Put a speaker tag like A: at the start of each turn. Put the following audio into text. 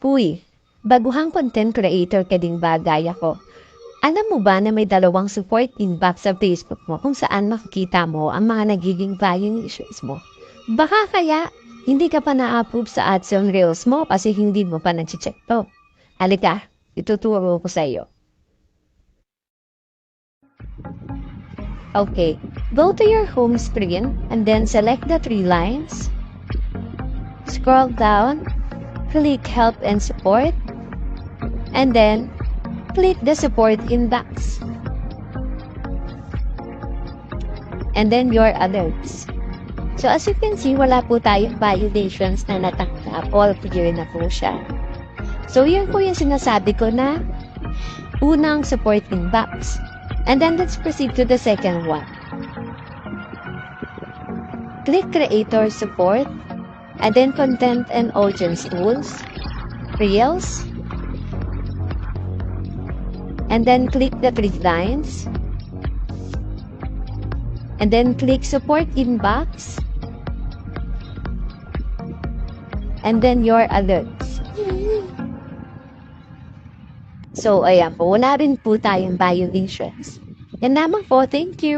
A: Uy, baguhang content creator ka ding ba gaya ko? Alam mo ba na may dalawang support inbox sa Facebook mo kung saan makikita mo ang mga nagiging violations mo? Baka kaya hindi ka pa na-approve sa ads on Reels mo kasi hindi mo pa nag-check to. Halika, ituturo ko sa iyo. Okay, go to your home screen and then select the three lines. Scroll down, click Help and Support, and then click the Support inbox. And then your alerts. So as you can see, wala po tayong violations na natanggap. All clear na po siya. So yun po yung sinasabi ko na unang support inbox. And then let's proceed to the second one. Click Creator Support, and then Content and Audience Tools, Reels, and then click the three lines, and then click Support Inbox, and then your alerts. So, ayan po, wala rin po tayong violations. Yan naman po, thank you.